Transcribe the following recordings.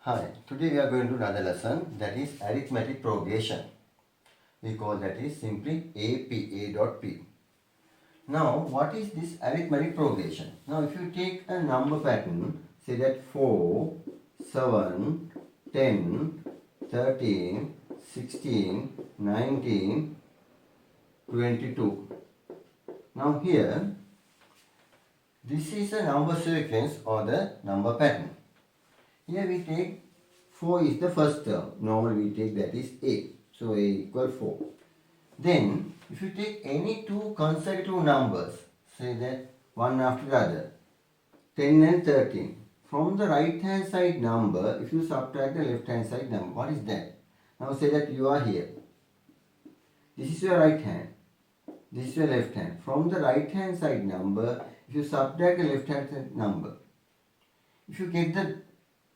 Hi, today we are going to another lesson, that is arithmetic progression. We call that is simply A dot P. Now, what is this arithmetic progression? Now, if you take a number pattern, say that 4, 7, 10, 13, 16, 19, 22. Now here, this is a number sequence or the number pattern. Here we take 4 is the first term. Normally we take that is A. So A equal 4. Then if you take any two consecutive numbers, say that one after the other, 10 and 13. From the right hand side number, if you subtract the left hand side number, what is that? Now say that you are here. This is your right hand. This is your left hand. From the right hand side number, if you subtract the left hand side number, if you get the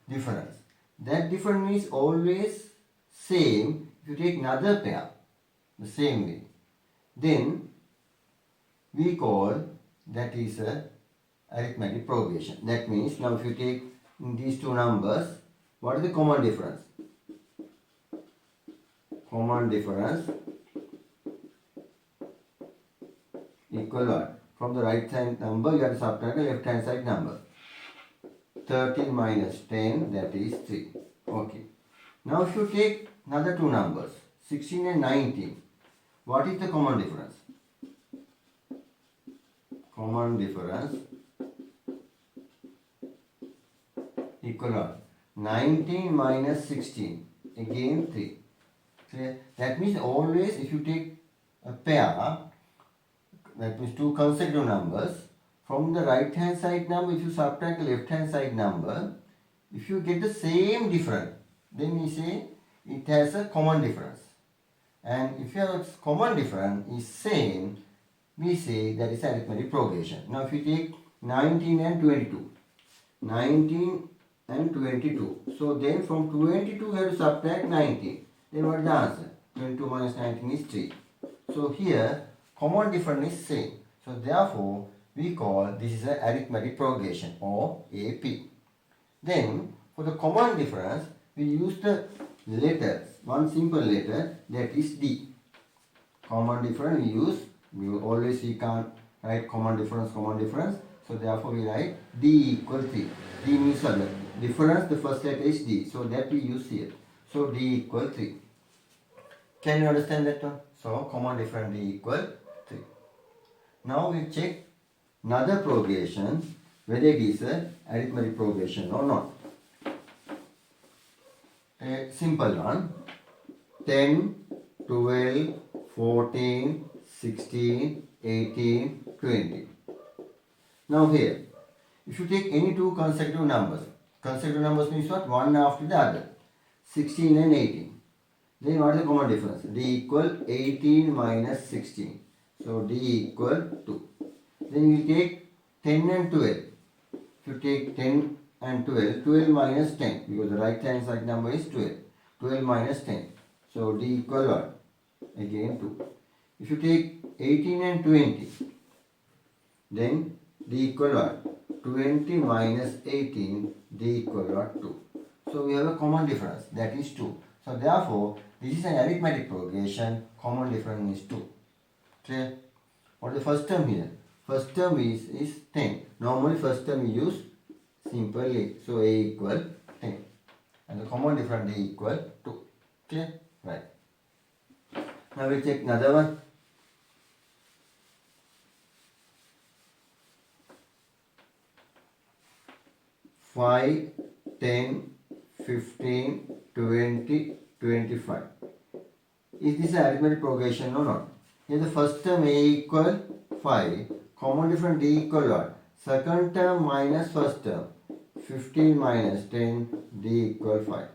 difference, that difference is always same if you take another pair the same way. Then we call that is a arithmetic progression. That means now if you take these two numbers, what is the common difference? Common difference equal what? From the right hand number you have to subtract the left hand side number. 13 minus 10, that is 3. Okay. Now if you take another two numbers, 16 and 19, what is the common difference? Common difference equal what? 19 minus 16, again 3. Clear? That means always if you take a pair, that means two consecutive numbers, from the right hand side number, if you subtract the left hand side number, if you get the same difference, then we say it has a common difference. And if your common difference is same, we say that is arithmetic progression. Now if you take 19 and 22, 19 and 22. So then from 22 you have to subtract 19. Then what is the answer? 22 minus 19 is 3. So here common difference is same. So therefore we call this is an arithmetic progression or AP. Then for the common difference we use the letters, one simple letter, that is D. Common difference we always we can't write common difference. So therefore we write D equal 3. D means what? Difference, the first letter is D. So that we use here. So D equal 3. Can you understand that one? So common difference D equal 3. Now we check another progression, whether it is a arithmetic progression or not. A simple one, 10, 12, 14, 16, 18, 20. Now here, if you take any two consecutive numbers means what? One after the other, 16 and 18. Then what is the common difference? D equal 18 minus 16. So D equal 2. Then we take 10 and 12. If you take 10 and 12, 12 minus 10, because the right hand side number is 12. 12 minus 10. So D equal what? Again 2. If you take 18 and 20, then D equal what? 20 minus 18, D equal what? 2. So we have a common difference, that is 2. So therefore, this is an arithmetic progression, common difference is 2. Clear? What is the first term here? First term is 10. Normally first term we use simple A. So A equal 10. And the common difference D equal 2. Clear? Right. Now we check another one. Five, 10, 15, 20, 25. Is this an arithmetic progression or not? Here the first term A equal 5. Common difference D equal what? Second term minus first term. 15 minus 10, D equal 5.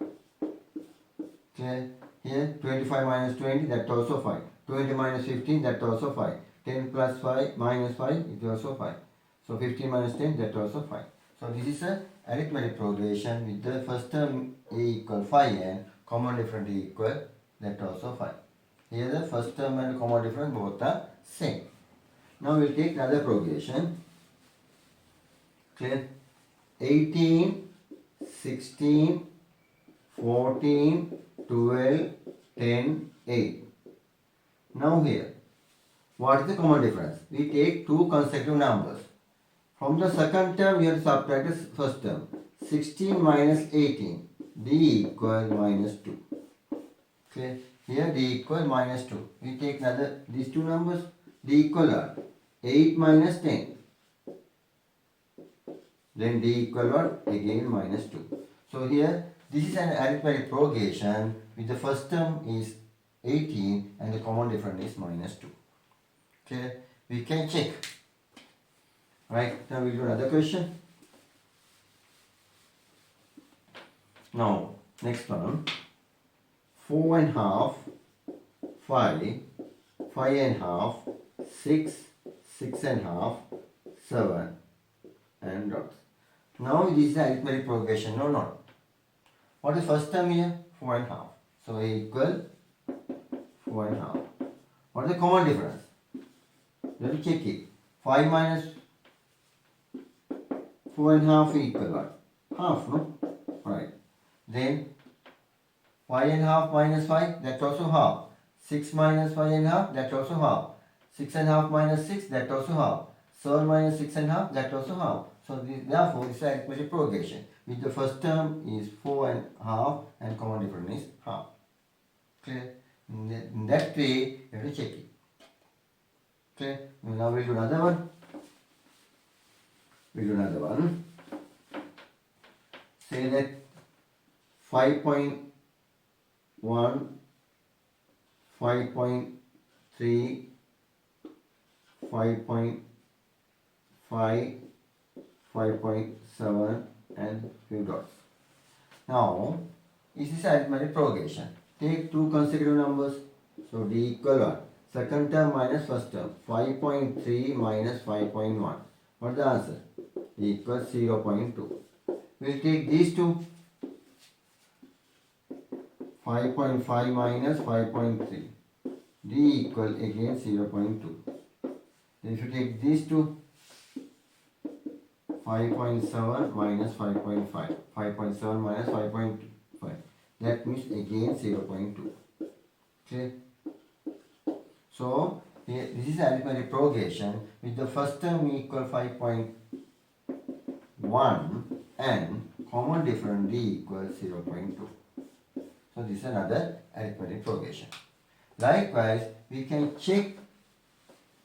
Clear? Here 25 minus 20, that also 5. 20 minus 15, that also 5. 10 plus 5 minus 5, it is also 5. So 15 minus 10, that also 5. So this is a arithmetic progression with the first term A equal 5 and common difference D equal that also 5. Here the first term and common difference both are same. Now we will take another progression. Clear? 18, 16, 14, 12, 10, 8. Now here, what is the common difference? We take two consecutive numbers. From the second term, we have to subtract the first term. 16 minus 18, d equal minus 2. Okay, here d equal minus 2. We take another these two numbers, d equal what? 8 minus 10. Then d equal what? Again minus 2. So here, this is an arithmetic progression with the first term is 18 and the common difference is minus 2. Okay, we can check. Right, now we'll do another question. Now, next one. 4 and half, 5, 5 and half, 6, 6 and half, 7 and dots. Now this is the arithmetic progression, no, not. What is first term here? 4 and half. So A equal 4 and half. What is the common difference? You have to check it. 5 minus 4 and half equal what? Half, no? Right. Then 5 and half minus 5, that's also half. 6 minus 5 and half, that's also half. 6 and half minus 6, that's also half. 7 minus 6 and half, that's also half. So therefore, this is arithmetic progression. With the first term is 4 and half and common difference is half. Clear? In that way, you have to check it. Okay, now we'll do another one. Say that 5.1, 5.3, 5.5, 5.7 and few dots. Now, this is arithmetic progression. Take two consecutive numbers. So d equal 1. Second term minus first term. 5.3 minus 5.1. What is the answer? D equals 0.2. We'll take these two. 5.5 minus 5.3. D equal again 0.2. If you take these two, 5.7 minus 5.5. 5.7 minus 5.5. That means again 0.2. Okay. So here, this is arithmetic progression with the first term equal 5.1 and common difference d equals 0.2. So this is another arithmetic progression. Likewise, we can check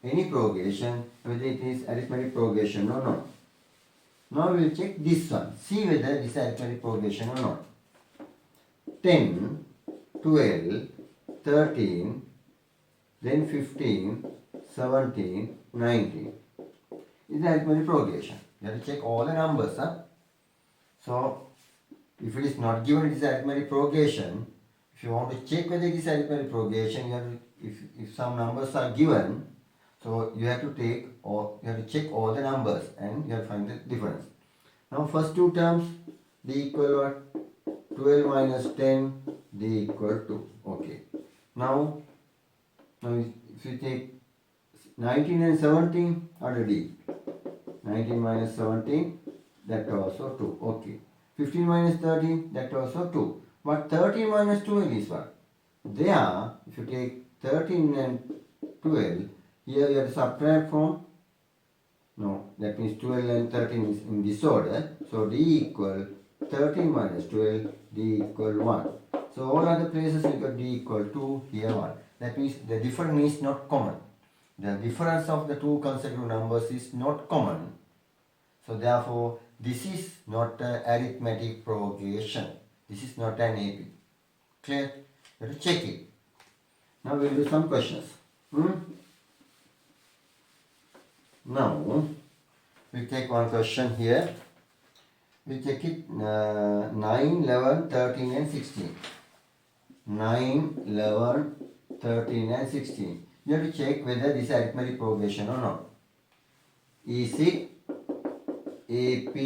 any progression whether it is arithmetic progression or not. Now we will check this one. See whether this is arithmetic progression or not. 10, 12, 13, then 15, 17, 19. This is arithmetic progression. You have to check all the numbers. So, if it is not given, it is arithmetic progression. If you want to check whether it is arithmetic progression, you have to, if some numbers are given, so you have to check all the numbers and you have to find the difference. Now, first two terms, d equal what? 12 minus 10, d equal 2. Okay. Now if you take 19 and 17, already 19 minus 17, that also 2. Okay. 15 minus 13, that also 2. But 13 minus 12 is what? There, if you take 13 and 12, here you have to subtract from, no, that means 12 and 13 is in disorder. So d equal 13 minus 12, d equal 1. So all other places we got d equal 2, here 1. That means the difference is not common. The difference of the two consecutive numbers is not common. So therefore, this is not an arithmetic progression. This is not an AP. Clear? You have to check it. Now we will do some questions. Now, we take one question here. We check it 9, 11, 13 and 16. 9, 11, 13 and 16. You have to check whether this is arithmetic progression or not. Is it AP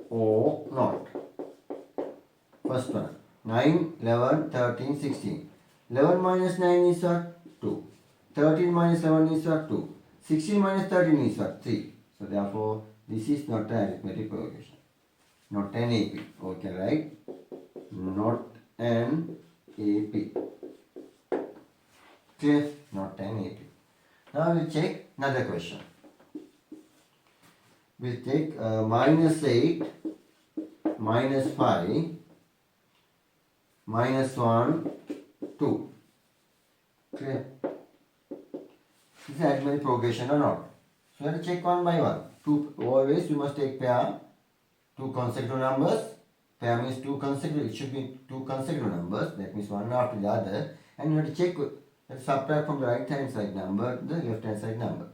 or not? First one. 9, 11, 13, 16. 11 minus 9 is what? 2. 13 minus 11 is what? 2. 16 minus 13 is what? 3. So therefore, this is not an arithmetic progression. Not an AP. Okay, right? not an AP. Clear? Not an AP. Now we'll check another question. We'll take minus 8, minus 5, minus 1, 2. Clear? Is the arithmetic progression or not? So let us check one by one. Always you must take pair, two consecutive numbers. Pair means two consecutive, it should be two consecutive numbers, that means one after the other. And you have to check, subtract from the right hand side number the left hand side number.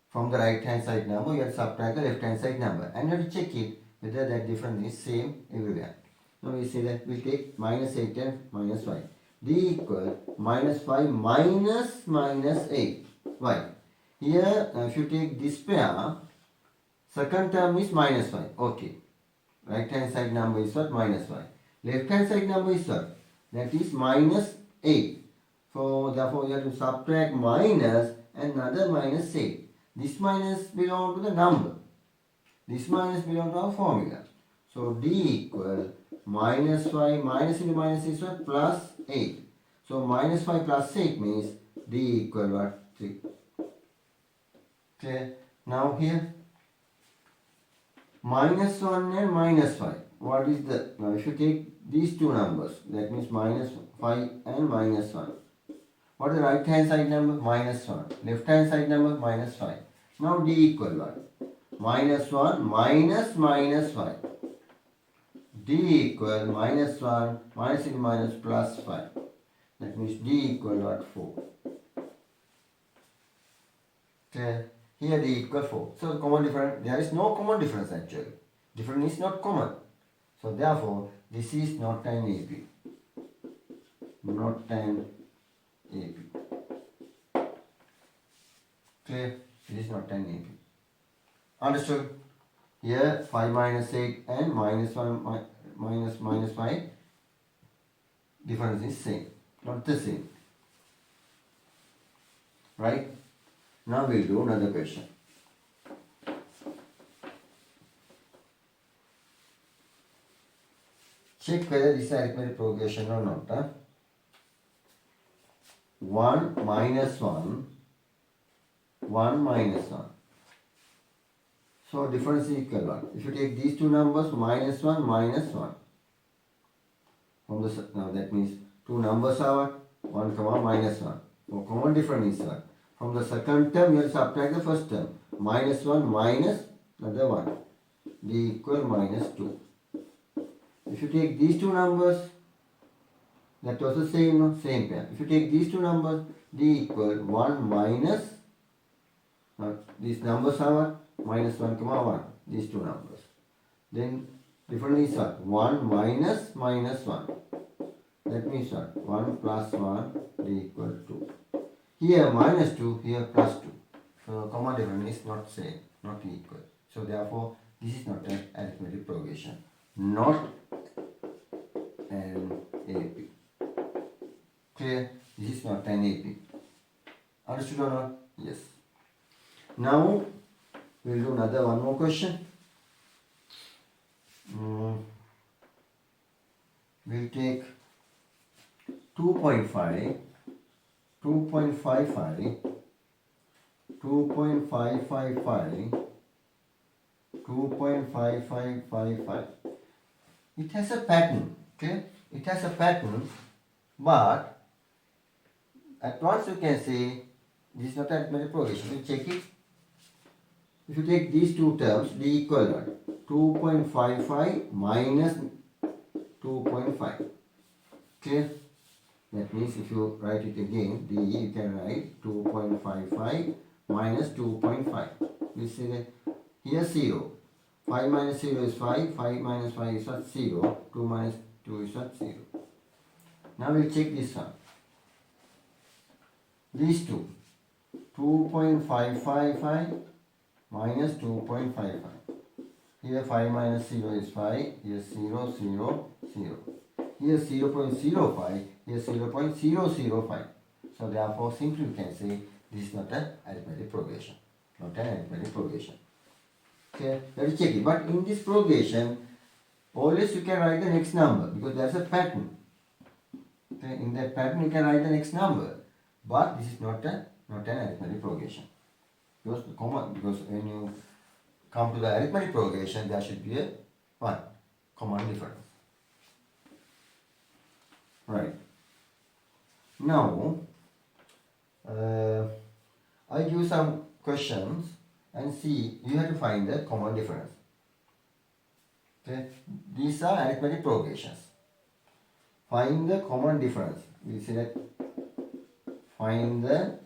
From the right hand side number, you have to subtract the left hand side number. And you have to check it whether that difference is same everywhere. Now we say that we take minus 8 and minus 5. D equal minus 5 minus 8. Why? Here, if you take this pair, second term is minus 5. Okay. Right hand side number is what? Minus 5. Left hand side number is what? That is minus 8. So, therefore, you have to subtract minus and another minus 8. This minus belongs to the number. This minus belongs to our formula. So, D equal minus 5 minus into minus is what? Plus 8. So, minus 5 plus 8 means D equal what? 3. Okay. Now here minus 1 and minus 5. What is the, now if you take these two numbers, that means minus 5 and minus 1. What is the right hand side number? Minus 1. Left hand side number? Minus 5. Now D equal what? Minus 1 minus 5. D equal minus 1 minus into minus plus 5. That means D equal what? 4. Okay. Here D equal 4. So the common difference, there is no common difference actually. Difference is not common. So therefore, this is not an AP. Not an AP. Clear? This is not an AP. Understood? Here 5 minus 8 and minus 1 minus 5. Difference is same. Not the same. Right? Now we'll do another question. Check whether this is arithmetic progression or not. Huh? 1 minus 1, 1 minus 1. So difference is equal 1. If you take these two numbers, minus 1, minus 1. From the, now that means two numbers are 1 comma minus 1. So common difference is 1. From the second term, you will subtract the first term. Minus 1 minus another 1. D equal minus 2. If you take these two numbers, that was the same, no? Same pair. If you take these two numbers, D equal 1 minus, these numbers are what? Minus 1 comma 1. These two numbers. Then difference is what? 1 minus minus 1. That means what? 1 plus 1, D equal 2. Here minus 2, here plus 2. So common difference is not same, not equal. So therefore, this is not an arithmetic progression. Not an AP. Clear? This is not an AP. Understood or not? Yes. Now, we will do one more question. We'll take 2.5, 2.55, 2.555, 2.5555. It has a pattern, okay? It has a pattern, but at once you can say this is not arithmetic progression. You check it. If you take these two terms, D equal what? 2.55 minus 2.5. Clear? That means if you write it again, D, you can write 2.55 minus 2.5. You see that here 0. 5 minus 0 is 5. 5 minus 5 is what? 0. 2 minus 2 is what? 0. Now we'll check this one. These two. 2.555 minus 2.55. Here 5 minus 0 is 5. Here 0, 0, 0. Here 0.05. Here 0.005. So therefore simply you can say this is not an arithmetic progression. Not an arithmetic progression. Okay, let us check it. But in this progression, always you can write the next number because there's a pattern. Okay, in that pattern you can write the next number, but this is not an arithmetic progression because when you come to the arithmetic progression, there should be a common difference. Right. Now, I give some questions and see you have to find the common difference. Okay, these are arithmetic progressions. Find the common difference. We select find the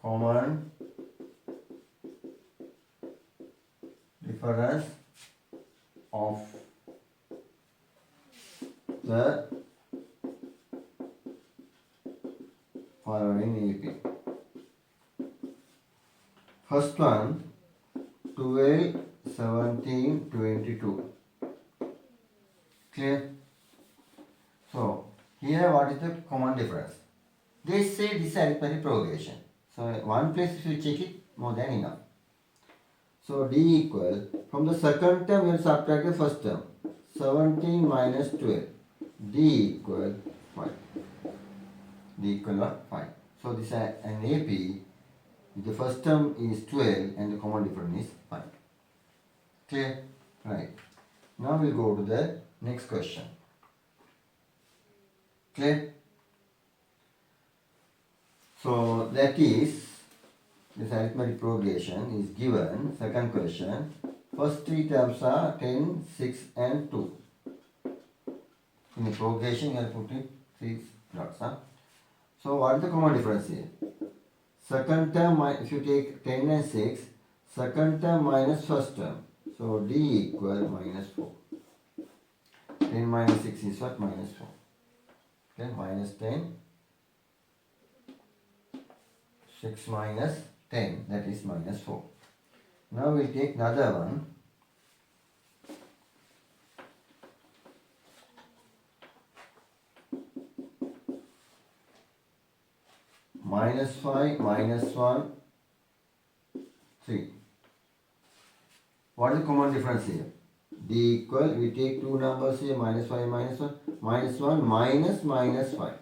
common difference of the following AP. First one, 12, 17, 22. Clear? So, here what is the common difference? They say this is arithmetic progression. So, one place if you check it, more than enough. So, D equal, from the second term you will subtract the first term. 17 minus 12. D equal 5. D equal 5. So, this is an AP. The first term is 12 and the common difference is 5. Clear? Right. Now we'll go to the next question. Clear? So that is, this arithmetic progression is given. Second question. First three terms are 10, 6 and 2. In the progression you have put in 3 dots. So what is the common difference here? Second term, if you take 10 and 6, second term minus first term. So D equal minus 4. 10 minus 6 is what? Minus 4. Okay, minus 10. 6 minus 10, that is minus 4. Now we'll take another one. Minus 5, minus 1, 3. What is the common difference here? D equal, we take two numbers here, minus 5, minus 1. Minus 1, minus 5.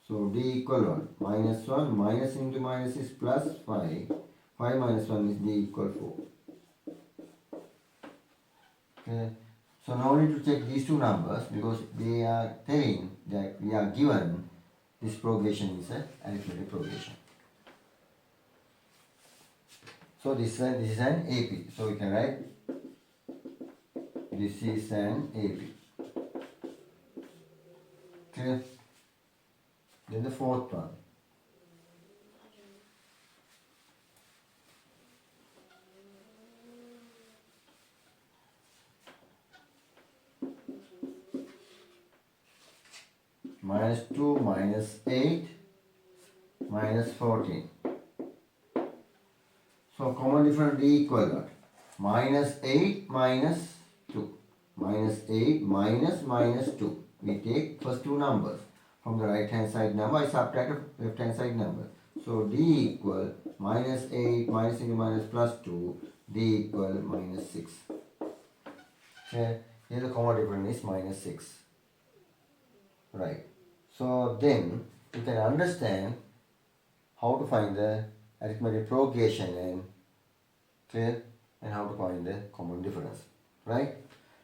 So D equal 1. Minus 1, minus into minus is plus 5. 5 minus 1 is D equal 4. Okay. So now we need to check these two numbers because they are telling that we are given this progression is an arithmetic progression. So this is an AP. So we can write this is an AP. Clear? Then the fourth one. Minus 2, minus 8, minus 14. So common difference D equal what? Minus 8 minus 2. Minus 8 minus 2. We take first two numbers. From the right hand side number, I subtract the left hand side number. So D equal minus 8 minus into minus plus 2. D equal minus 6. Okay. Here the common difference is minus 6. Right. So then you can understand how to find the arithmetic progression and clear and how to find the common difference. Right.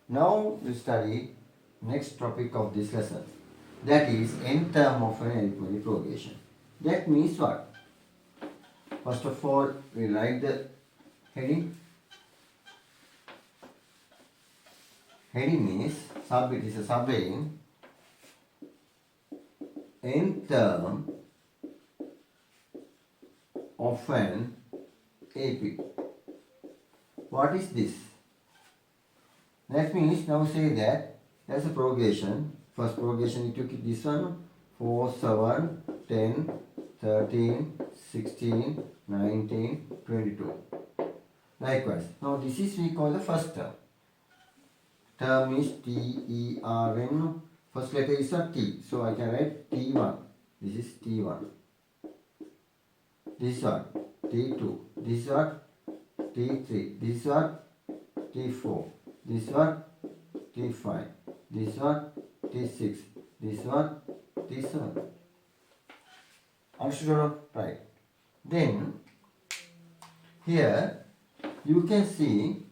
Now we study next topic of this lesson. That is nth term of an arithmetic progression. That means what? First of all, we write the heading. Heading is it is a subheading. Nth term of an AP. What is this? That means now say that there's a progression. First progression you took it this one 4, 7, 10, 13, 16, 19, 22. Likewise. Now this is we call the first term. Term is T-E-R-M. First letter is a T. So I can write T1. This is T1. This one T2. This is what? T3. This one T4. This one T5. This one T6. This one T7. Understood or not? Right. Then here you can see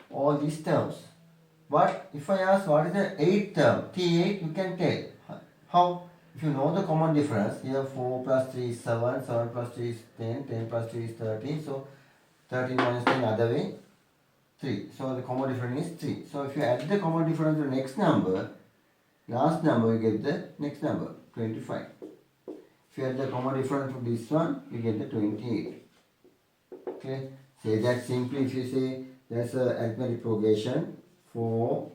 all these terms. But if I ask what is the 8th term, T8, you can tell. How? If you know the common difference, here 4 plus 3 is 7, 7 plus 3 is 10, 10 plus 3 is 13. So 13 minus 10 other way, 3. So the common difference is 3. So if you add the common difference to the next number, last number you get the next number, 25. If you add the common difference to this one, you get the 28. Okay. Say that simply if you say there's a arithmetic progression 4,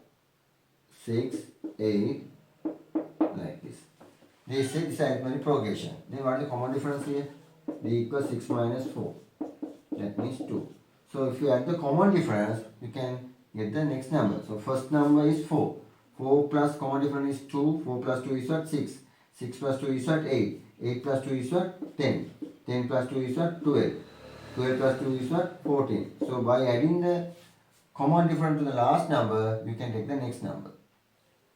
6, 8 like this. They say this is arithmetic progression. Then what is the common difference here? D equals 6 minus 4. That means 2. So if you add the common difference, you can get the next number. So first number is 4. 4 plus common difference is 2. 4 plus 2 is what? 6. 6 plus 2 is what? 8. 8 plus 2 is what? 10. 10 plus 2 is what? 12. 12 plus 2 is what? 14. So by adding the common difference to the last number, you can take the next number.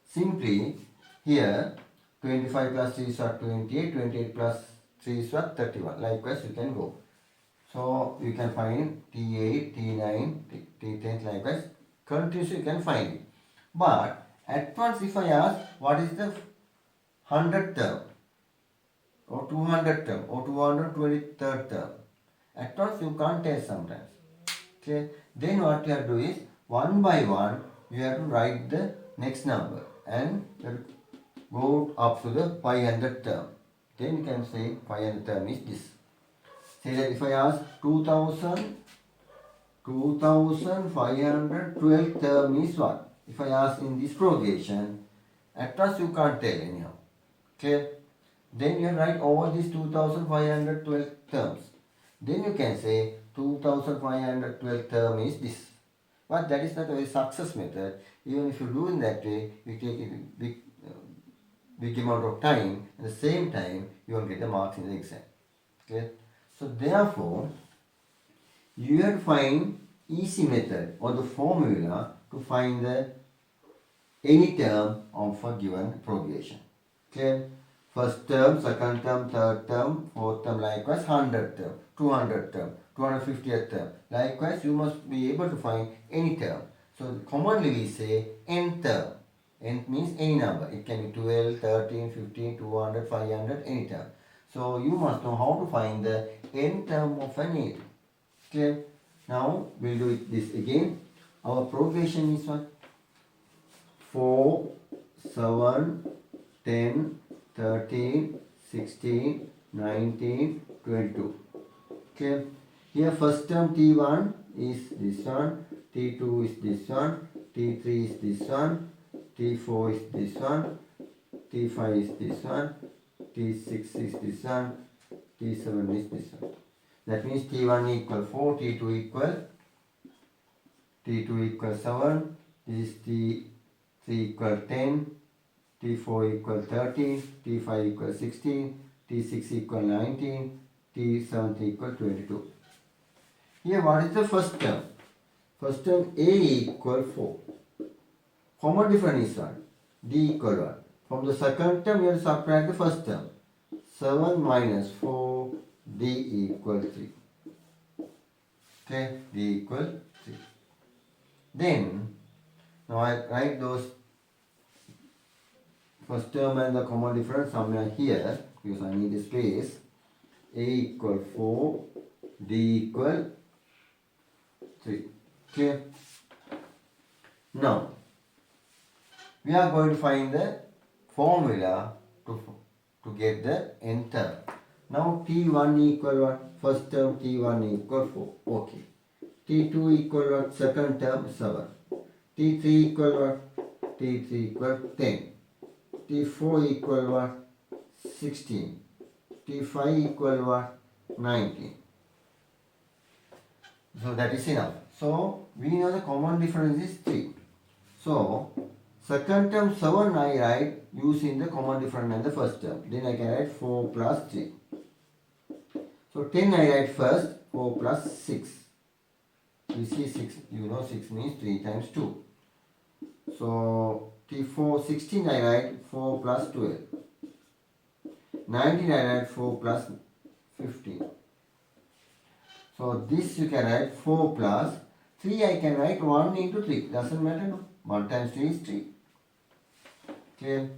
Simply, here 25 plus 3 is what? 28. 28 plus 3 is what? 31. Likewise, you can go. So you can find T8, T9, T10 likewise. Continuously you can find it. But at once if I ask what is the 100th term or 200th term or 223rd term, at once you can't tell sometimes. Okay. Then what you have to do is one by one you have to write the next number and you have to go up to the 500th term. Then you can say 500th term is this. Say that if I ask 2512 term is what? If I ask in this progression, at first you can't tell anyhow. Clear? Then you write all these 2512 terms. Then you can say 2512 term is this. But that is not a very success method. Even if you do in that way, you take a big amount of time. At the same time, you won't get the marks in the exam. Okay? So therefore, you have to find easy method or the formula to find the any term of a given progression. Okay? First term, second term, third term, fourth term, likewise 100th term, 200th term, 250th term. Likewise, you must be able to find any term. So commonly we say n term. N means any number. It can be 12, 13, 15, 200, 500, any term. So you must know how to find the n term of an array. Okay. Now we'll do this again. Our progression is what? 4, 7, 10, 13, 16, 19, 22. Okay. Here first term T1 is this one, T2 is this one, T3 is this one, T4 is this one, T5 is this one, T6 is this one, T7 is this one. That means T1 equal 4, T2 equal 7, this is T3 equal 10, T4 equal 13, T5 equal 16, T6 equal 19, T7 equal 22. Here what is the first term? First term A equal 4. Common difference is what? D equal 1. From the second term you have to subtract the first term. 7 minus 4, D equal 3. Okay, D equal 3. Then, now I write those first term and the common difference somewhere here because I need a space. A equal 4, D equal 3. Okay. Now, we are going to find the formula to get the n term. Now T1 equal what? First term T1 equal 4. Okay. T2 equal what? Second term 7. T3 equal what? T3 equal 10. T4 equal what? 16. T5 equal what? 19. So that is enough. So we know the common difference is 3. So second term 7 I write using the common difference and the first term. Then I can write 4 plus 3. So 10 I write first, 4 plus 6. You see 6, you know 6 means 3 times 2. So T4, 16 I write 4 plus 12. 19 I write 4 plus 15. So this you can write 4 plus 3 I can write 1 into 3. Doesn't matter, no? 1 times 3 is 3. Clear?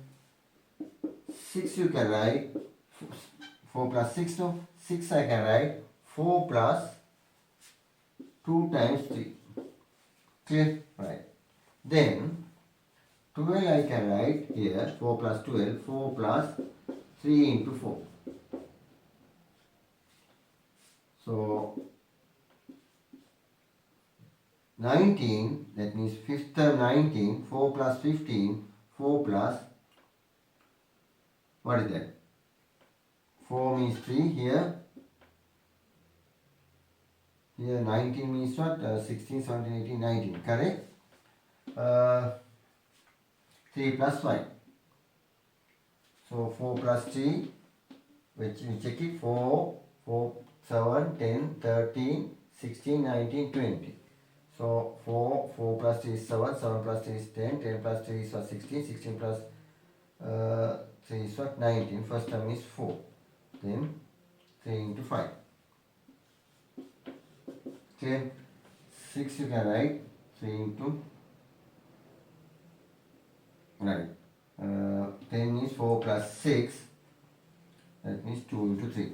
6 you can write 4 plus 6, no? 6 I can write 4 plus 2 times 3. Clear? Right. Then 12 I can write here 4 plus 12, 4 plus 3 into 4. So 19, that means fifth term 19, 4 plus 15, 4 plus, what is that? 4 means 3 here. Here 19 means what? 16, 17, 18, 19, correct? 3 plus 5. So 4 plus 3, which we check it, 4, 4, 7, 10, 13, 16, 19, 20. So 4 plus 3 is 7, 7 plus 3 is 10, 10 plus 3 is 16, 16 plus 3 is 19. First term is 4. Then 3 into 5. Clear? 6 you can write 3 into, right. 10 is 4 plus 6, that means 2 into 3.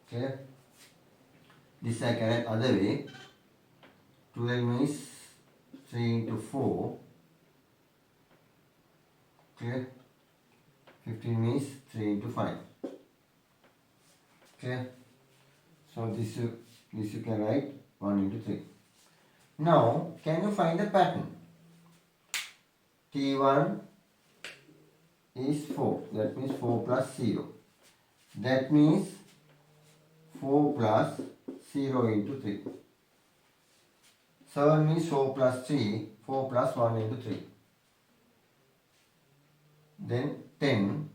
Clear? This I can write other way. 12 means 3 into 4. Clear? 15 means 3 into 5. Clear? So this you can write 1 into 3. Now, can you find the pattern? T1 is 4. That means 4 plus 0. That means 4 plus 0 into 3. 7 means 4 plus 3. 4 plus 1 into 3. Then 10.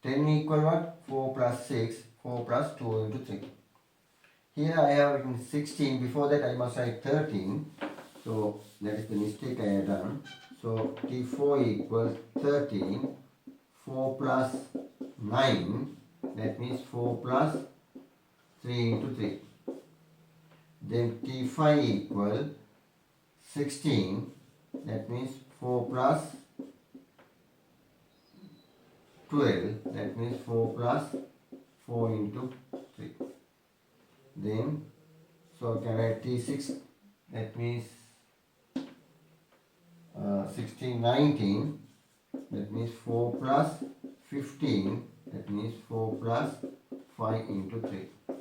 10 equal what? 4 plus 6. 4 plus 2 into 3. Here I have written 16. Before that I must write 13. So that is the mistake I have done. So T4 equals 13. 4 plus 9. That means 4 plus 3 into 3. Then T5 equal 16. That means 4 plus 12. That means 4 plus 4 into 3. Then, so can write T6. That means 16, 19. That means 4 plus 15. That means 4 plus 5 into 3.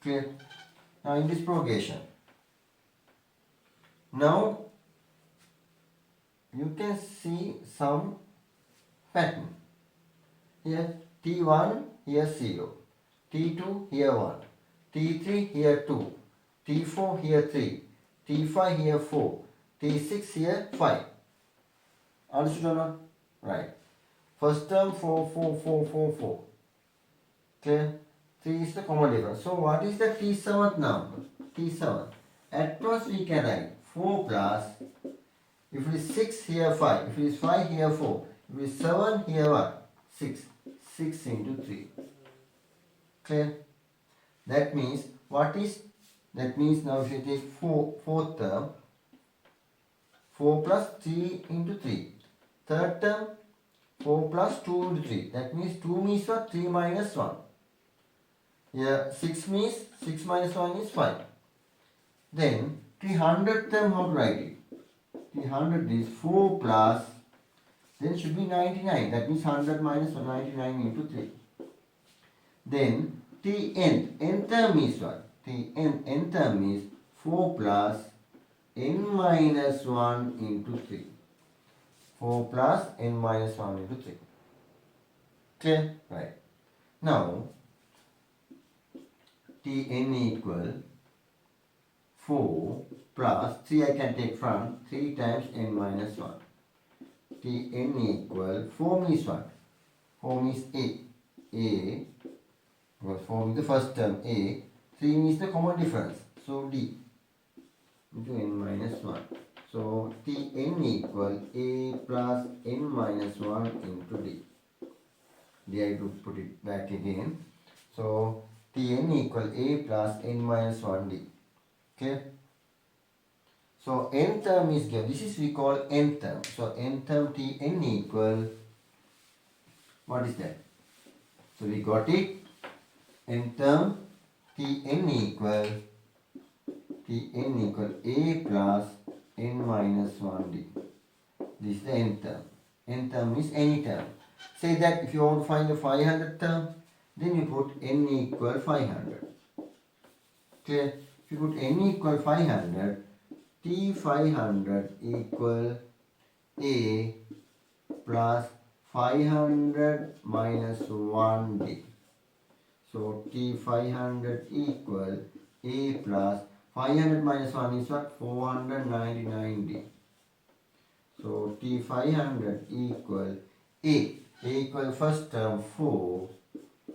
Clear? Now in this propagation, now you can see some pattern. Here T1, here 0. T2, here 1. T3, here 2. T4, here 3. T5, here 4. T6, here 5. Understood or not? Right. First term 4, 4, 4, 4, 4. Clear? 3 is the common difference. So what is the T7th number? T7. At first we can write 4 plus, if it is 6 here 5, if it is 5 here 4, if it is 7 here what? 6. 6 into 3. Clear? That means what is, that means now if you take fourth term, 4 plus 3 into 3. Third term, 4 plus 2 into 3. That means 2 means what? 3 minus 1. Here 6 means 6 minus 1 is 5. Then 300th term, how to write it? 300 is 4 plus, then should be 99. That means 100 minus 199 into 3. Then nth term is what? Nth term is 4 plus n minus 1 into 3. 4 plus n minus 1 into 3. Clear? Right. Now, Tn equal 4 plus 3 I can take from 3 times n minus 1. Tn equal 4 means what? 4 means A. Because 4 means the first term A. 3 means the common difference. So D. into n minus 1. So Tn equal a plus n minus 1 into d. I to put it back again. So Tn equal a plus n minus 1d. Okay. So n term is given. This is we call n term. So n term Tn equal, what is that? So we got it. N term Tn equal a plus n minus 1d. This is the n term. N term is any term. Say that if you want to find the 500 term, then you put n equal 500. Clear? If you put n equal 500, T500 equal a plus 500 minus 1d. So T500 equal a plus 500 minus 1 is what? 499d. So T500 equal a. A equal first term 4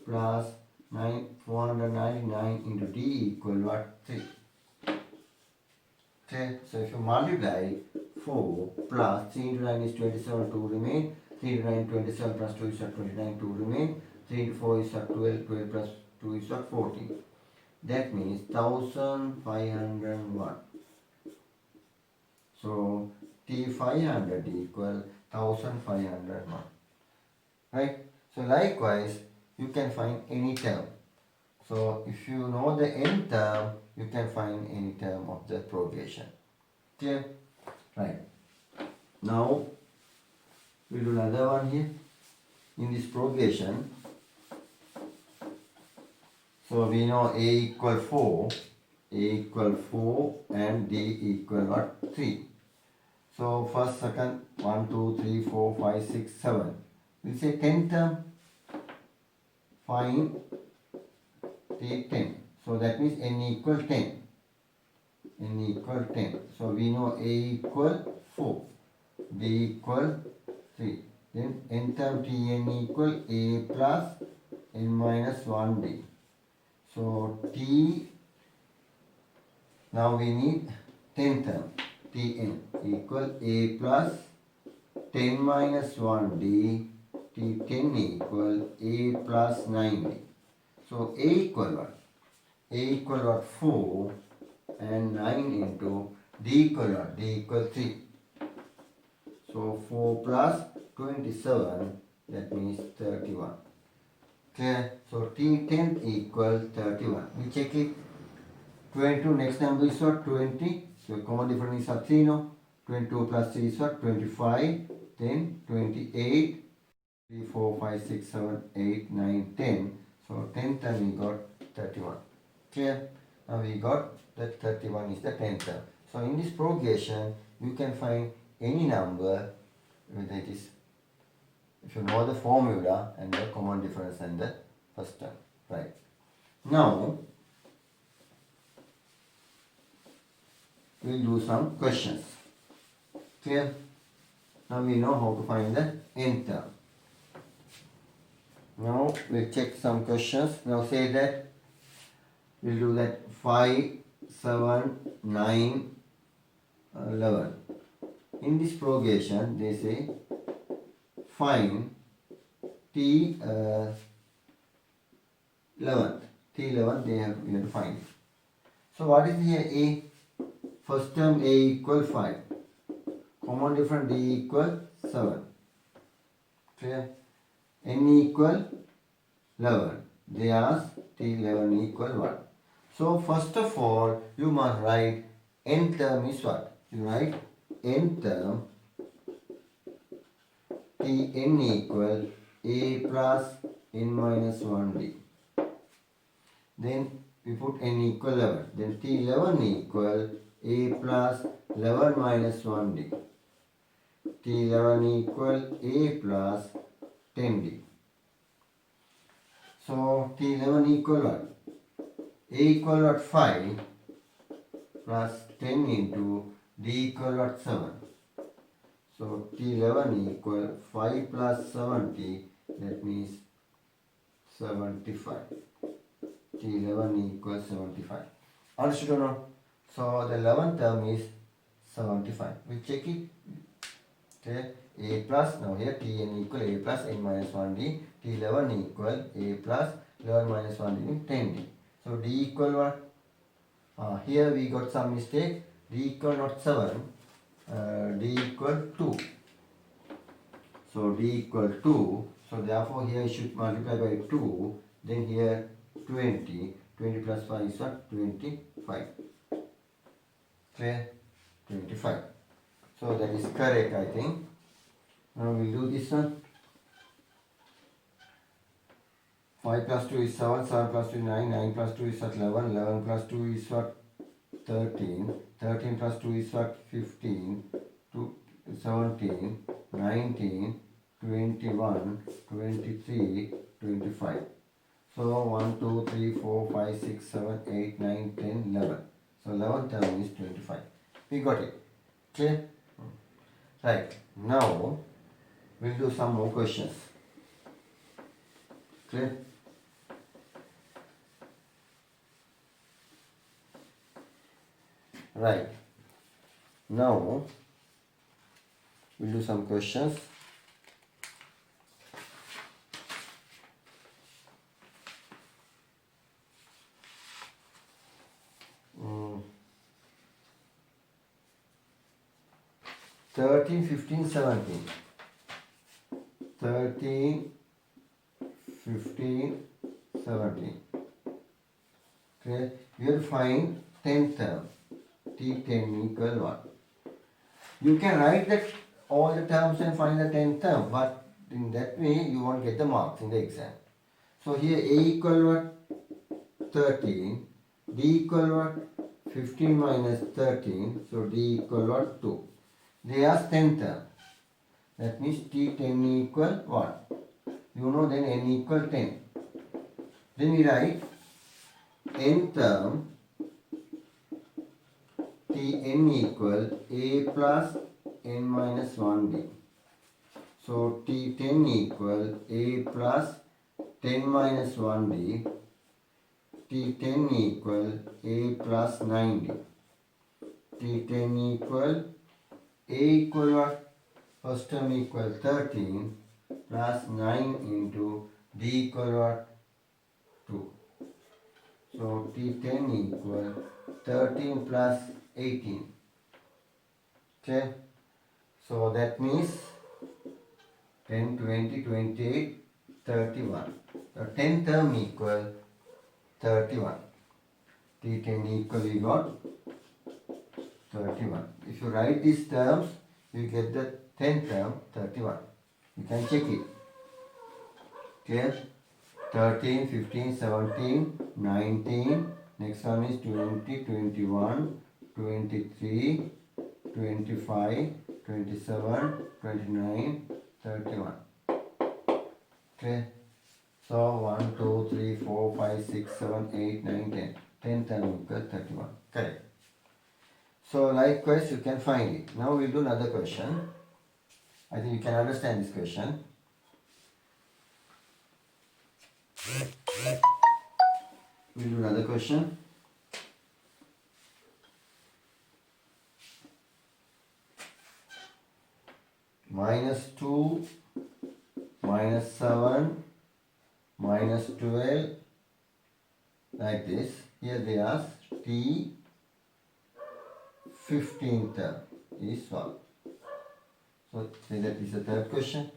plus 499 into d equal what? 3. Okay, so if you multiply 4 plus 3 into 9 is 27, 2 remain. 3 into 9 27 plus 2 is what? 29, 2 remain. 3 into 4 is what? 12, 12 plus 2 is what? 14. That means 1501. So T500 equal 1501. Right? So likewise, you can find any term. So if you know the n term, you can find any term of the progression. Clear? Right. Now, we'll do another one here. In this progression, so we know a equal 4, and d equal what? 3. So first, second, 1, 2, 3, 4, 5, 6, 7. We'll say 10 term. Find T10. So that means n equal 10. N equal 10. So we know a equal 4, d equal 3. Then n term Tn equal a plus n minus 1d. So T, now we need 10 term. Tn equal a plus 10 minus 1d. T10 equal a plus 9d. So a equal what? A equal what? 4 and 9 into d equal what? D equal 3. So 4 plus 27, that means 31. Clear? So T10 equal 31. We check it. 22, next number is what? 20. So common difference is 3 no? 22 plus 3 is what? 25. Then 28. 3, 4, 5, 6, 7, 8, 9, 10. So 10 term we got 31. Clear? Now we got that 31 is the 10th term. So in this progression, you can find any number, whether it is, if you know the formula and the common difference and the first term. Right. Now, we'll do some questions. Clear? Now we know how to find the nth term. Now we'll check some questions. Now say that we'll do that 5, 7, 9, 11. In this progression, they say find T11. T11 we have to find it. So what is here A? First term A equal 5. Common difference D equal 7. Clear? N equal 11. They ask T11 equal what? So first of all, you must write n term is what? You write n term Tn equal a plus n minus 1d. Then we put n equal 11. Then T11 equal a plus 11 minus 1d. T11 equal a plus 10d. So T11 equal what? A equal what? 5 plus 10 into d equal what? 7. So T11 equal 5 plus 70, that means 75. T11 equals 75. Understood or not? So the 11th term is 75. We check it. Okay. A plus, now here Tn equal A plus n minus 1d. T11 equal A plus 11 minus 1d 10d. So d equal what? Here we got some mistake. D equal not 7. D equal 2. So d equal 2. So therefore here I should multiply by 2. Then here 20. 20 plus 5 is what? 25. Clear? 25. So that is correct, I think. Now we'll do this one. 5 plus 2 is 7. 7 plus 2 is 9. 9 plus 2 is what? 11. 11 plus 2 is what? 13. 13 plus 2 is what? 15. 17. 19. 21. 23. 25. So 1, 2, 3, 4, 5, 6, 7, 8, 9, 10, 11. So 11th term is 25. We got it. Clear? Right. Now we'll do some more questions. Clear? Right. Now we'll do some questions. Mm. 13, 15, 17. 13, 15, 17. Okay. We will find 10th term. T10 equal 1. You can write that all the terms and find the 10th term, but in that way you won't get the marks in the exam. So here A equal what? 13. D equal what? 15 minus 13. So D equal what? 2. They ask 10th term. That means T10 equal 1. You know then N equal 10. Then we write n term Tn equal A plus n minus 1d. So T10 equal A plus 10 minus 1d. T10 equal A plus 9d. T10 equal A equal what? First term equal 13 plus 9 into D equal what? 2. So T10 equal 13 plus 18. Okay. So that means 10, 20, 28, 31. The 10th term equal 31. T10 equal we got 31. If you write these terms, you get the 10th term 31. You can check it. Okay. 13, 15, 17, 19. Next one is 20, 21, 23, 25, 27, 29, 31. Okay. So 1, 2, 3, 4, 5, 6, 7, 8, 9, 10. 10 term equals 31. Correct. So likewise you can find it. Now we'll do another question. I think you can understand this question. We'll do another question. -2, -7, -12, like this. Here they ask T15 term is solved. So say that is the third question.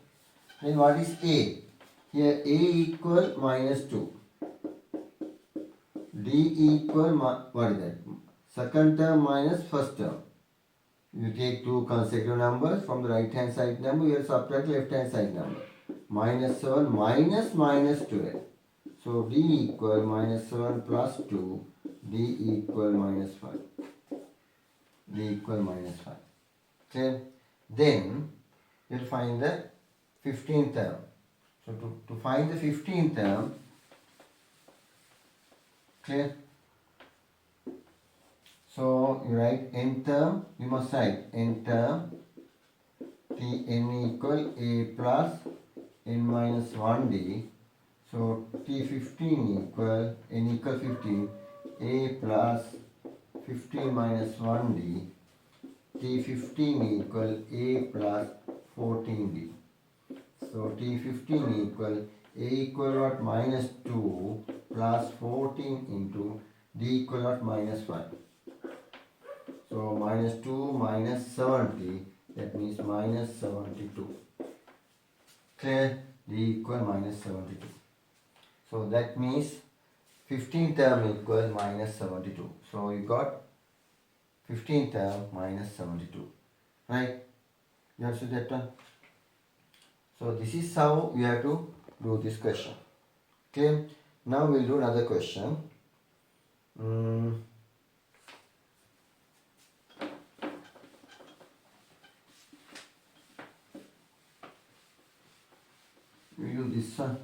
Then what is A? Here A equal -2. D equal, what is that? Second term minus first term. You take two consecutive numbers from the right hand side number, you will subtract left hand side number. -7 minus -12. So D equal -7 plus 2. D equal -5. D equal -5. Okay. Then you will find the 15th term. So to find the 15th term, clear? So you write n term, you must write n term Tn equal A plus n minus 1d. So T15 equal n equal 15 A plus 15 minus 1d, T15 equal A plus 14d. So T15 equal A equal what? Minus 2 plus 14 into D equal what? Minus 5. So minus 2 minus 70, that means minus 72. Clear? D equal minus 72. So that means 15 term equal minus 72. So you got 15 term minus 72. Right? You have to see that one. So this is how we have to do this question. Okay. Now we'll do another question. We do this one.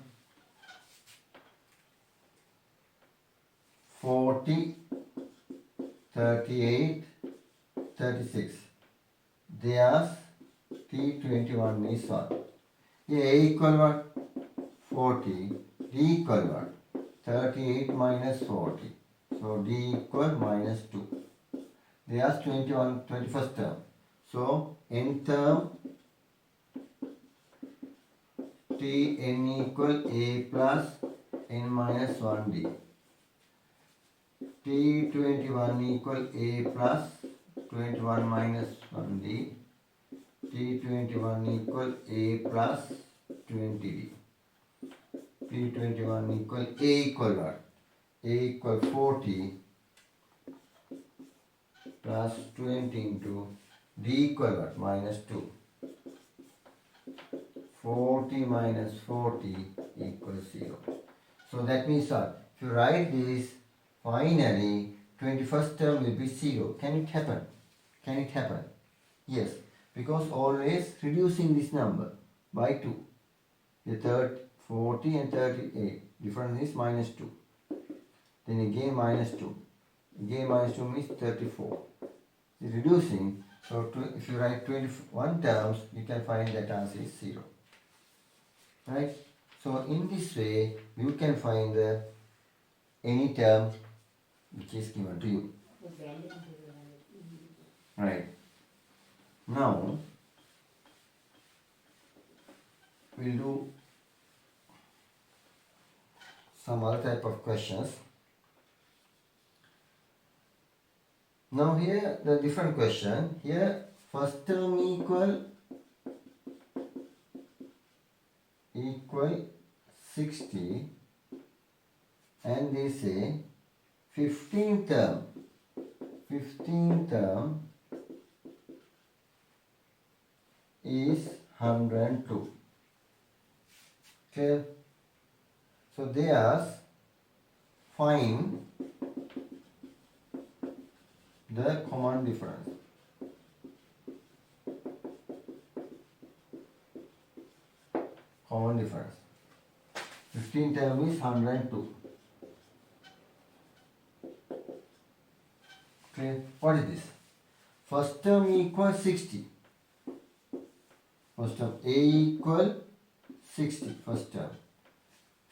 40, 38, 36. There's T21 is what? A equal what? 40. D equal what? 38 minus 40. So D equal minus 2. There's 21st term. So n term T n equal A plus n minus 1D. T21 equal A plus 21 minus 1D. T21 equal A plus 20D. T21 equal A equal what? A equal 40 plus 20 into D equal what? Minus 2. 40 minus 40 equals 0. So that means what? If you write this, finally 21st term will be 0. Can it happen? Can it happen? Yes. Because always reducing this number by 2. The third 40 and 38. Difference is minus 2. Then again minus 2. Again minus 2 means 34. It's reducing. So if you write 21 terms, you can find that answer is 0. Right? So in this way, you can find any term which is given to you. Right. Now, we'll do some other type of questions. Now here the different question. Here first term equal 60 and they say 15th term is 102. Okay. So they ask find the common difference. Common difference. 15 term is 102. Okay, what is this? First term equals 60. First term A equal 60. First term.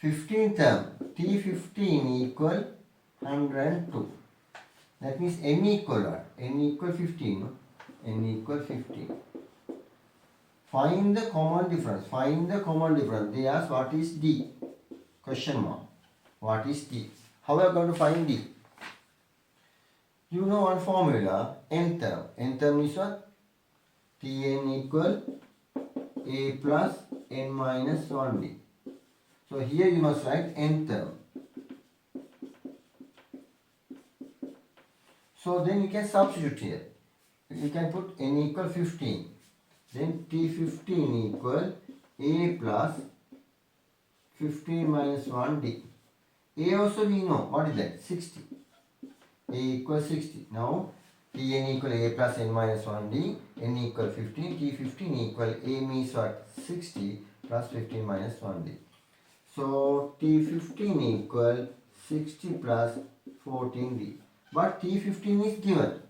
15th term T15 equal 102. That means n equal what? N equal 15. No? N equal 15. Find the common difference. Find the common difference. They ask what is D? Question mark. What is D? How are you going to find D? You know one formula, n term. N term is what? Tn equal A plus n minus 1D. So here you must write n term. So then you can substitute here. You can put n equal 15. Then T15 equal A plus 15 minus 1D. A also we know. What is that? 60. A equals 60. Now Tn equal A plus n minus 1D. N equal 15. T15 equal A means what? 60 plus 15 minus 1D. So T15 equal 60 plus 14D. But T15 is given.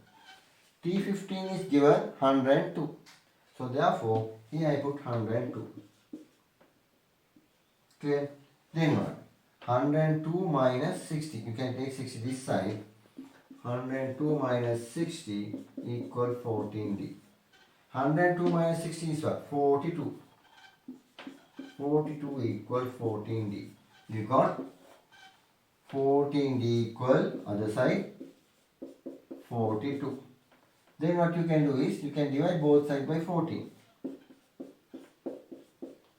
T15 is given 102. So therefore, here I put 102. Clear? Then what? 102 minus 60. You can take 60 this side. 102 minus 60 equal 14D. 102 minus 60 is what? 42. 42 equal 14D. You got 14D equal other side 42. Then what you can do is you can divide both sides by 14.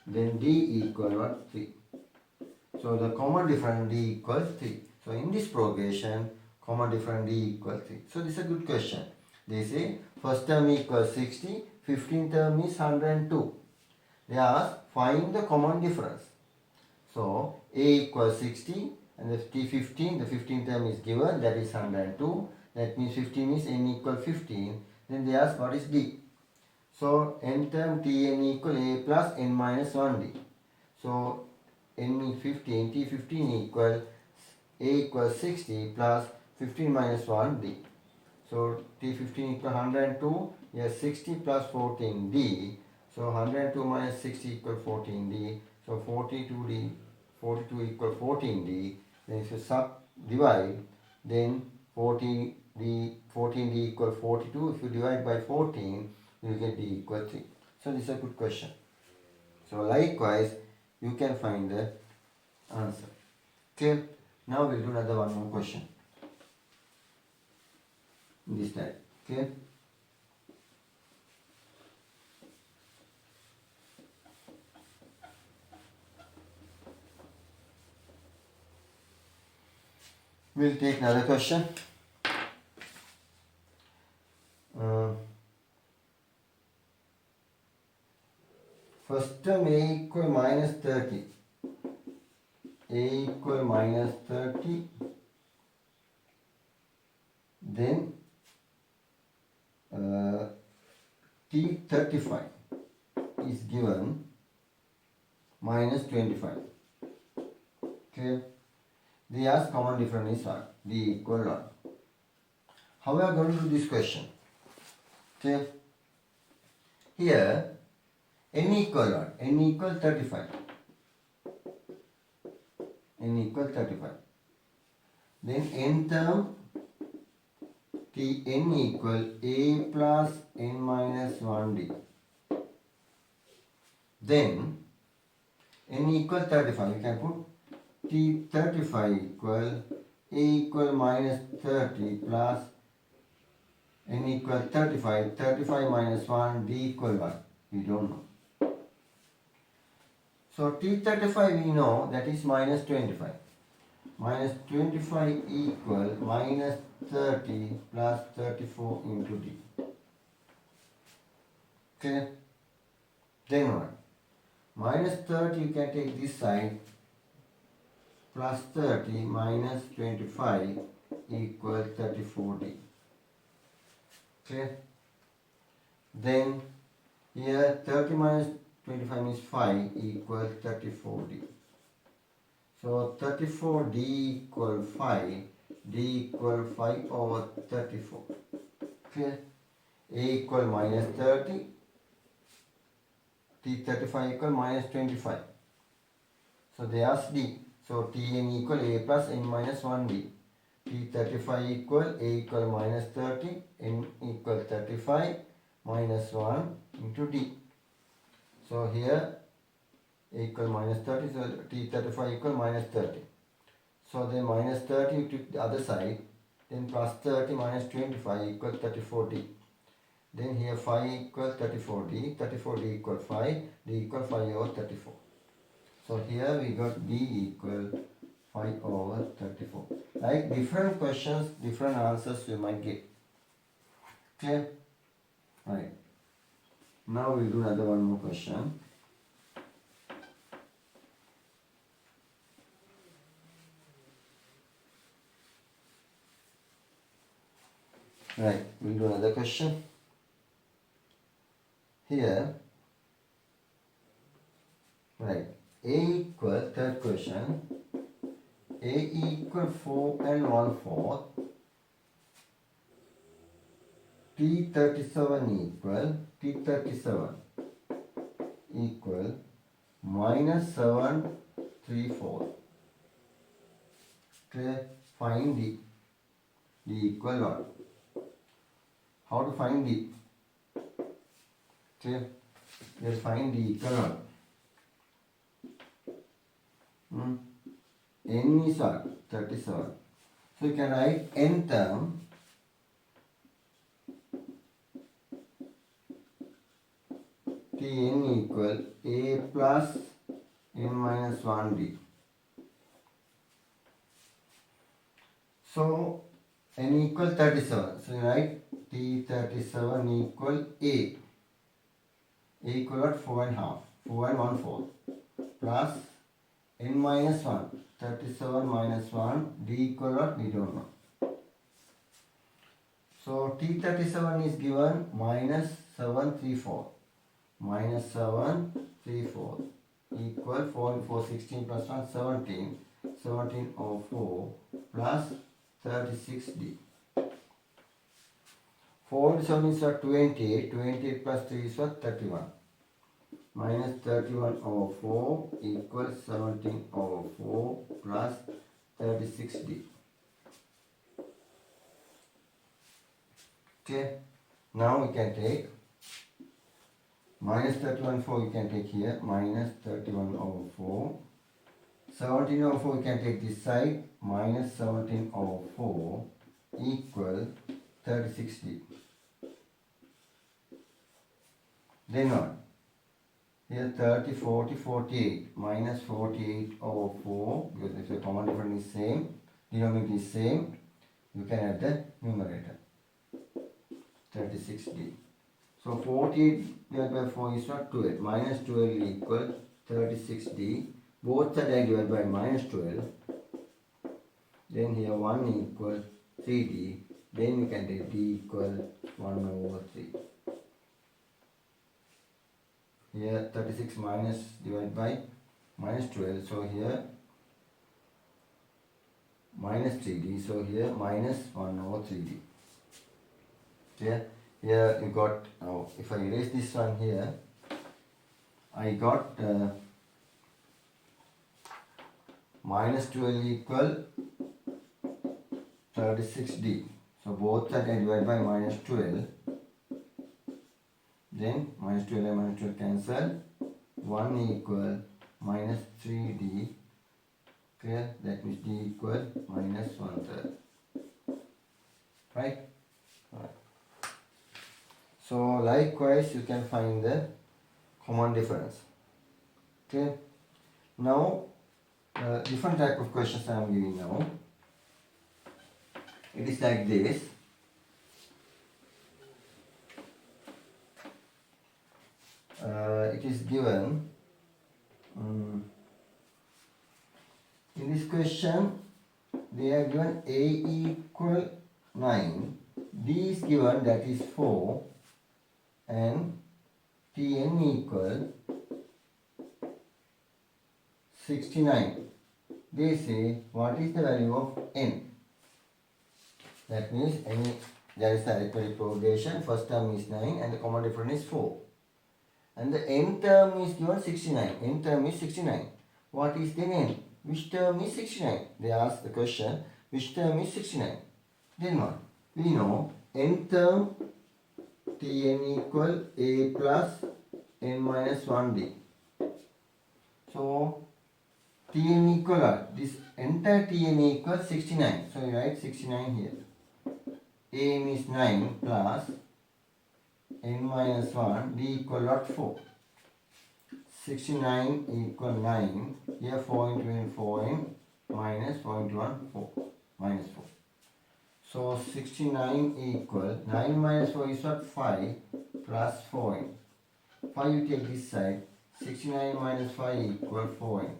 Then D equal what? 3. So the common difference D equals 3. So in this progression, common difference D equals 3. So this is a good question. They say first term equals 60, 15th term is 102. They ask find the common difference. So A equals 60 and the T15, the 15th term is given, that is 102. That means 15 is n equal 15. Then they ask what is D. So n term Tn equal A plus n minus 1D. So n means 15, T15 equal A equals 60 plus 15 minus 1D. So T15 equal 102, yes 60 plus 14D. So 102 minus 60 equal 14D. So 42D, 42 equal 14D. Then if you subdivide, then 14D equal 42. If you divide by 14, you get D equal 3. So this is a good question. So likewise, you can find the answer. Okay. Now we'll do another one more question. This time. Okay. We'll take another question. First term A equal minus 30. A equal minus 30. Then T35 is given minus 25. Okay. They ask common difference is what? D equal 1. How we are going to do this question? Okay. Here n equal what? N equal 35. N equal 35. Then n term Tn equal A plus n minus 1D. Then n equal 35. You can put T35 equal A equal minus 30 plus n equal 35. 35 minus 1, D equal 1. We don't know. So T35 we know that is minus 25. Minus 25 equal minus 30 plus 34 into D. Okay. Then what? Minus 30 you can take this side, plus 30 minus 25 equal 34D. Okay. Then here 30 minus 25 means 5 equal 34D. So 34D equal 5, D equal 5 over 34. Okay. A equal minus 30, T35 equal minus 25. So they ask D. So Tn equal A plus n minus 1D. T35 equal A equal minus 30, n equal 35 minus 1 into D. So here A equal minus 30, so T35 equal minus 30. So then minus 30 you took the other side, then plus 30 minus 25 equal 34D. Then here 5 equal 34D, 34D equal 5, D equal 5 over 34. So here we got D equal 5 over 34. Like different questions, different answers you might get. Clear? Right. Now we'll do another one more question. Right, we'll do another question. Here, right, A equal, third question, A equal 4 and 1/4, T37 equal minus 7 3/4. Okay, find D. d equal 1. How to find d? Okay, let's find d equal 1. N is what? 37. So you can write n term Tn equal a plus n minus 1d. So n equal 37. So you write T37 equal a. A equal what? 4 and half. 4 and 1/4 plus n minus 1. 37 minus 1. D equal what? We don't know. So T37 is given minus 734. Minus 734 equal 4 and 4 16 plus 1 17. 17 over 4 plus 36d. 4 into 7 is what? 28. 28 plus 3 is what? 31. Minus 31 over 4 equals 17 over 4 plus 36d. Okay. Now we can take minus 31 4 you can take here. Minus 31 over 4. 17 over 4 you can take this side. Minus 17 over 4 equal 36d. Then what? Here 30, 40, 48. Minus 48 over 4. Because if the common difference is same, denominator is same, you can add the numerator. 36d. So 48 divided by 4 is not 12. Minus 12 equal 36d. Both sides divided by minus 12. Then here 1 equal 3d. Then we can take d equal 1 over 3. Here 36 minus divided by minus 12. So here minus 3d. So here minus 1 over 3d. Here you got, if I erase this one here, I got minus 12 equal 36d. So both sides are divided by minus 12. Then minus 12 and minus 12 cancel. 1 equal minus 3d. Clear? That means d equal minus 1/3. Right? So likewise you can find the common difference. Okay. Now different type of questions I am giving now. It is like this. It is given in this question they are given a equal 9, d is given, that is 4, and Tn equal 69. They say what is the value of n? That means there is the arithmetic progression. First term is 9 and the common difference is 4. And the n term is given 69. N term is 69. What is the n? Which term is 69? They ask the question, which term is 69? Then what? We know n term Tn equal a plus n minus 1d. So Tn equal what? This entire Tn equals 69. So you write 69 here. A is 9 plus n minus 1, d equal what? 4. 69 equal 9. Here 4 into n, 4n minus 4 into 1, 4. Minus 4. So 69 equal 9 minus 4 is what? 5 plus 4n. 5 you take this side. 69 minus 5 equal 4n.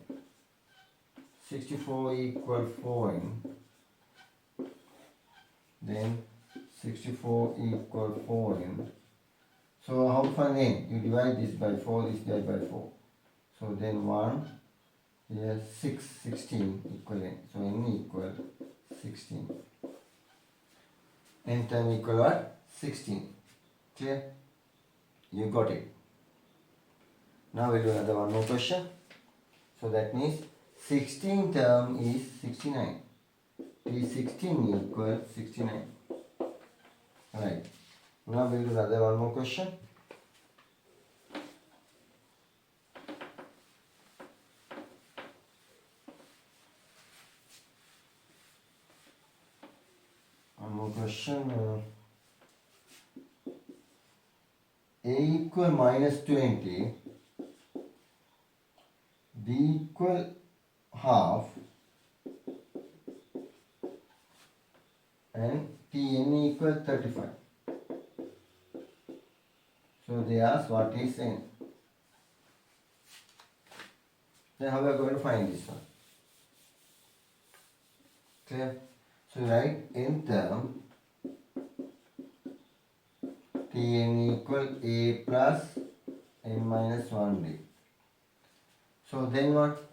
64 equal 4n. Then 64 equal 4n. So how to find n? You divide this by 4, this divide by 4. So then 1, here 6, 16 equal n. So n equal 16. N term equal what? 16. Clear? You got it. Now we'll do another one more question. So that means 16 term is 69. T16 equals 69. Right. Now we'll do another one more question. One more question. A equal minus 20, B equal half, and Tn equal 35. So they ask what is n. Then how we are going to find this one? Clear? So write n term Tn equal a plus n minus 1b. So then what?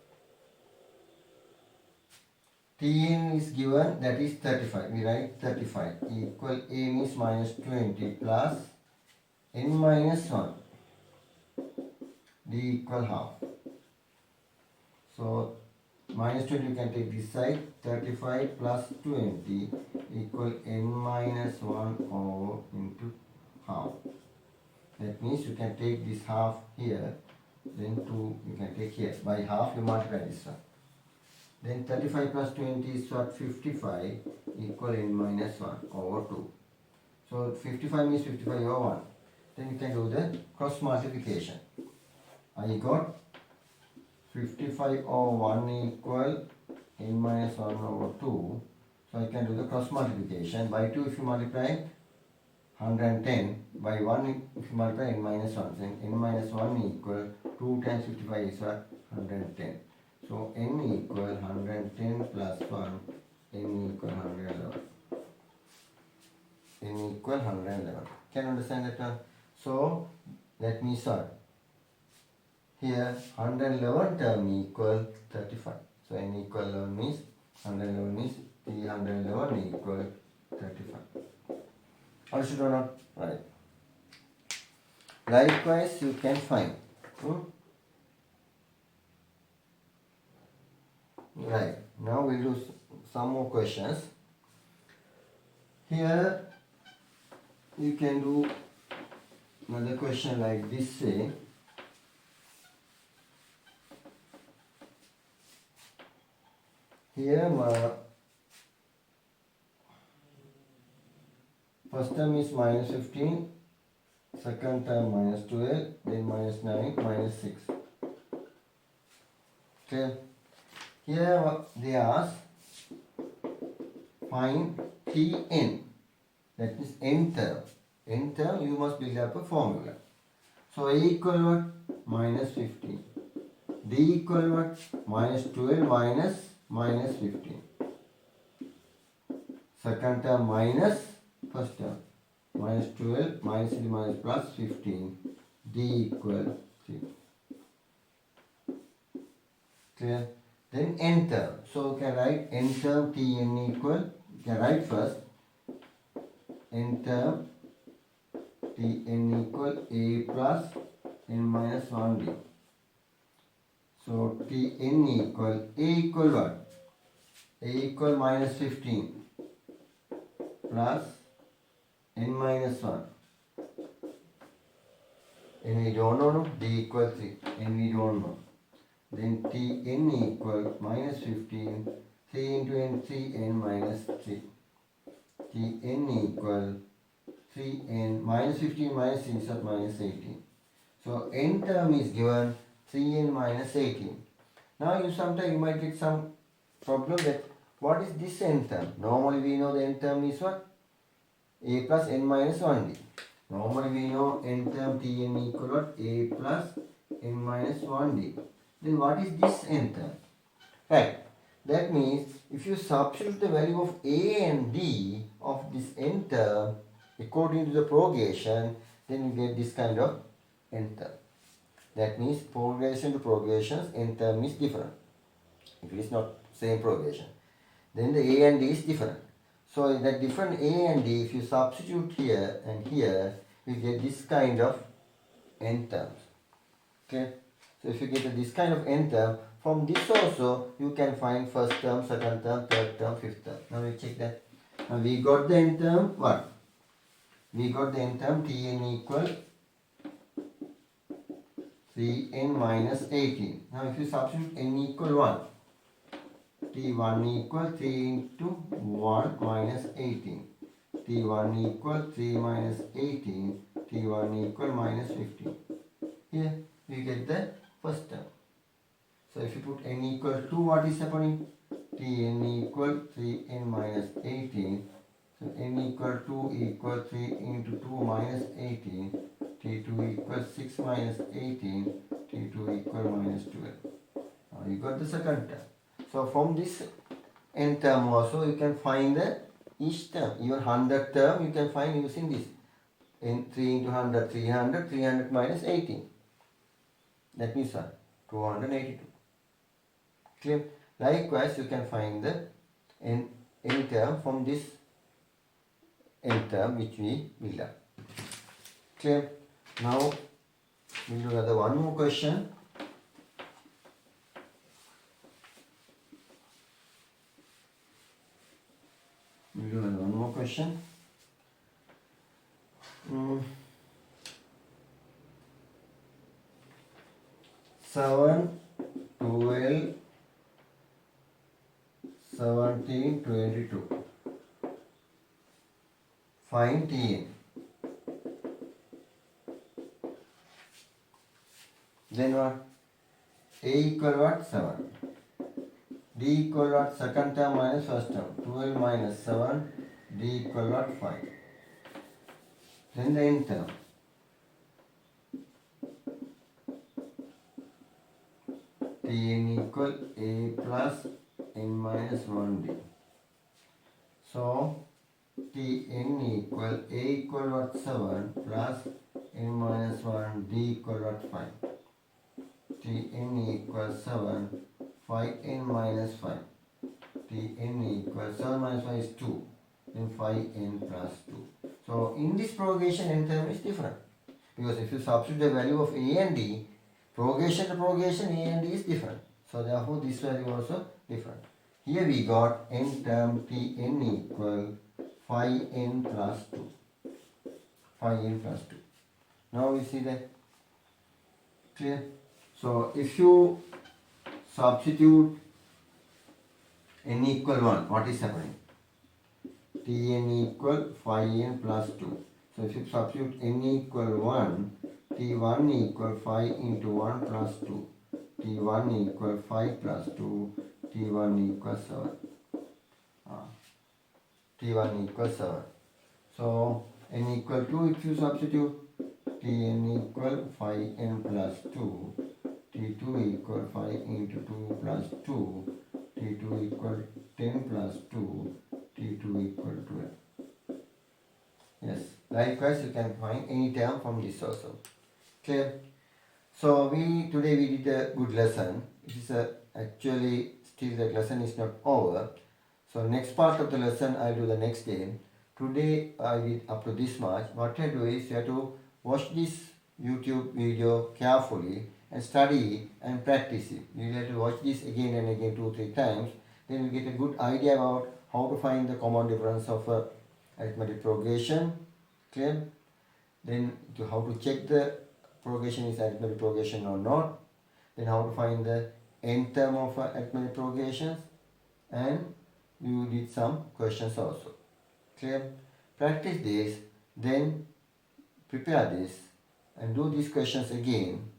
Tn is given, that is 35. We write 35 equal a means minus 20 plus n minus 1 d equal half. So minus 20 you can take this side, 35 plus 20 equal n minus 1 over into half. That means you can take this half here, then 2 you can take here. By half you multiply this one. Then 35 plus 20 is what? 55 equal n minus 1 over 2. So 55 means 55 over 1. Then you can do the cross multiplication. I got 55 over 1 equal n minus 1 over 2. So I can do the cross multiplication. By 2 if you multiply 110, by 1 if you multiply n minus 1. Then n minus 1 equal 2 times 55 is what? 110. So n equal 110 plus 1, n equal 111. N equal 111. Can you understand that one? So let me solve. Here 111 term equal 35. So n equal 11 means 111 means 311 equal 35. Understood or not? Right. Likewise you can find. Right. Now we'll do some more questions. Here you can do another question like this, say here first term is minus 15, second term minus 12, then minus 9, minus 6. Okay. Here they ask find Tn, that is n term. N term you must build up a formula. So A equal what? Minus 15. D equal what? Minus 12 minus 15. Second term minus first term. Minus 12 minus into minus plus 15. D equal 3. Clear? Then n term. So you can write n term Tn equal, you can write first n term Tn equal a plus n minus 1d. So Tn equal a equal what? A equal minus 15 plus n minus 1. N we don't know, no? D equal 3. N we don't know. Then Tn equal minus 15, 3 into n, 3n minus 3. Tn equal 3n minus 15 minus 3 is minus 18. So n term is given 3n minus 18. Now sometimes you might get some problem that what is this n term? Normally we know the n term is what? A plus n minus 1d. Normally we know n term Tn equal what? A plus n minus 1d. Then what is this n term? Right. That means if you substitute the value of a and d of this n term according to the progression, then you get this kind of n term. That means progression to progressions, n term is different. If it is not same progression, then the a and d is different. So that different a and d, if you substitute here and here, you get this kind of n terms. Okay. So if you get this kind of n term, from this also you can find first term, second term, third term, fifth term. Now we check that. Now we got the n term what? We got the n term Tn equal 3n minus 18. Now if you substitute n equal 1, T1 equal 3 into 1 minus 18. T1 equal 3 minus 18. T1 equal minus 15. Here we get the first term. So if you put n equal 2, what is happening? Tn equal 3n minus 18. So n equal 2 equal 3 into 2 minus 18. T2 equal 6 minus 18. T2 equal minus 12. Now you got the second term. So from this n term also you can find the each term. Even 100 term you can find using this. In 3 into 100, 300, 300 minus 18. That means 282. Clear? Likewise, you can find the n term from this n term which we will have. Clear? Now, we'll do another one more question. We'll do another one more question. 7, 12, 17, 22. Find Tn. Then what? A equal what? 7. D equal what? Second term minus first term. 12 minus 7. D equal what? 5. Then the n term. Tn equal A plus n minus 1D. So, Tn equal A equal what? 7 plus n minus 1 D equal what? 5. Tn equal 7, 5n minus 5. Tn equal 7 minus 5 is 2. Then 5n plus 2. So, in this propagation n term is different. Because if you substitute the value of A and D, propagation to propagation A and D is different. So, therefore, this value also different. Here we got n term Tn equal 5n plus 2. 5n plus 2. Now we see that. Clear? So, if you substitute n equal 1, what is happening? Tn equal 5n plus 2. So, if you substitute n equal 1, T1 equal 5 into 1 plus 2. T1 equal 5 plus 2. T1 equal 7. T1 equal 7. So, n equal 2 if you substitute. Tn equal 5n plus 2. T2 equal 5 into 2 plus 2. T2 equal 10 plus 2. T2 equal 12. Yes. Likewise, you can find any term from this also. Clear? So today we did a good lesson. It is actually still the lesson is not over. So next part of the lesson I'll do the next day. Today I did up to this much. What I do is you have to watch this YouTube video carefully and study and practice it. You have to watch this again and again 2-3 times. Then you get a good idea about how to find the common difference of arithmetic progression. Clear? Then how to check the progression is arithmetic progression or not. Then how to find the n term of arithmetic progressions. And you did some questions also. Clear? Practice this, then prepare this and do these questions again.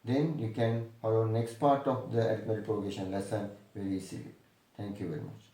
Then you can follow next part of the arithmetic progression lesson very easily. Thank you very much.